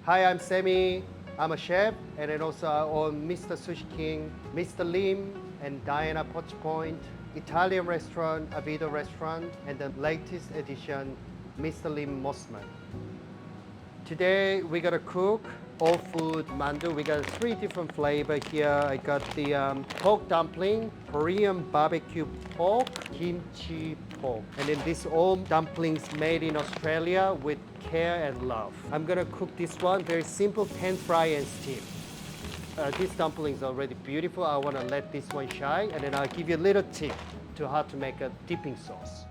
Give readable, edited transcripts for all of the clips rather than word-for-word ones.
Hi, I'm Sammy. I'm a chef, and then also I own Mr. Sushi King, Mr. Lim, and Diana Poach Point, Italian restaurant, a video restaurant, and the latest edition, Mr. Lim Mossman. Today we're gonna cook O'food Mandu. We got 3 different flavors here. I got the pork dumpling, Korean barbecue pork, kimchi pork, and then this all dumplings made in Australia with care and love. I'm gonna cook this one very simple, pan fry and steam. This dumpling is already beautiful. I wanna let this one shine, and then I'll give you a little tip to how to make a dipping sauce.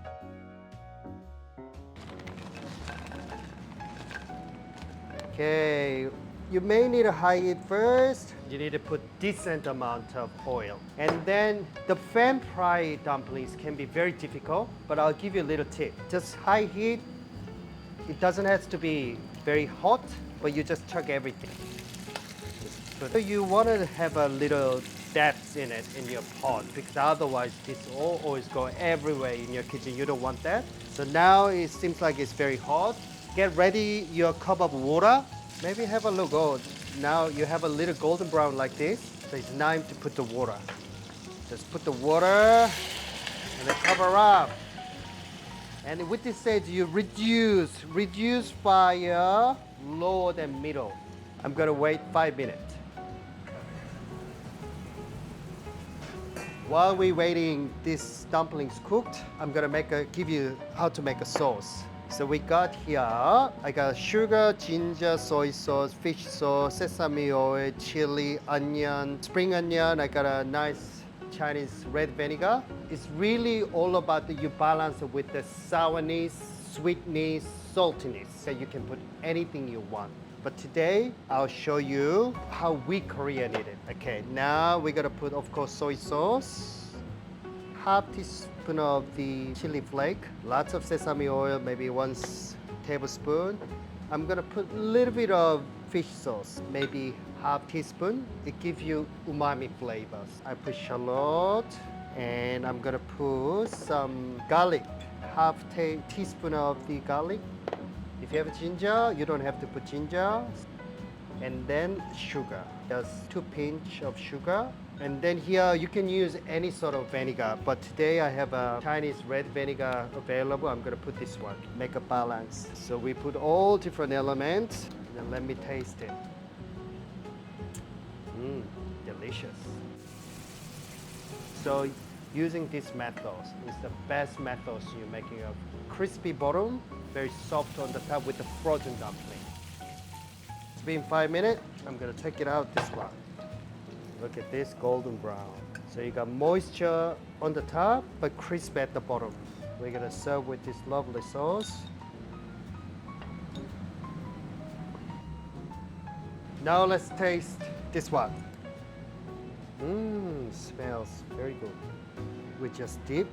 Okay, you may need to high heat first. You need to put decent amount of oil. And then the pan fry dumplings can be very difficult, but I'll give you a little tip. Just high heat. It doesn't have to be very hot, but you just chuck everything. So you want to have a little depth in it in your pot, because otherwise this all oils go everywhere in your kitchen. You don't want that. So now it seems like it's very hot. Get ready your cup of water. Maybe have a look. Oh, now you have a little golden brown like this. So it's time to put the water. Just put the water and then cover up. And with this stage, you reduce fire lower than middle. I'm gonna wait 5 minutes. While we're waiting this dumplings cooked, I'm gonna give you how to make a sauce. So we got here, I got sugar, ginger, soy sauce, fish sauce, sesame oil, chili, onion, spring onion. I got a nice Chinese red vinegar. It's really all about you balance it with the sourness, sweetness, saltiness. So you can put anything you want. But today, I'll show you how we Korean eat it. Okay, now we're gonna put, of course, soy sauce. Half teaspoon of the chili flake, lots of sesame oil, maybe 1 tablespoon. I'm gonna put a little bit of fish sauce, maybe half teaspoon. It gives you umami flavors. I put shallot, and I'm gonna put some garlic, half teaspoon of the garlic. If you have ginger, you don't have to put ginger. And then sugar, just 2 pinch of sugar. And then here you can use any sort of vinegar, but today I have a Chinese red vinegar available. I'm gonna put this one, make a balance. So we put all different elements, and then let me taste it. Delicious. So using this method is the best method you're making a crispy bottom, very soft on the top with the frozen dumpling. It's been 5 minutes. I'm gonna take it out this one. Look at this golden brown. So you got moisture on the top, but crisp at the bottom. We're gonna serve with this lovely sauce. Now let's taste this one. Smells very good. We just dip.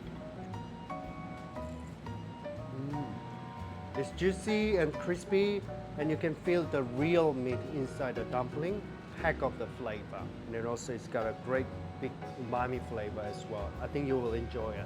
It's juicy and crispy, and you can feel the real meat inside the dumpling. Pack of the flavor, and then also it's got a great big umami flavor as well. I think you will enjoy it.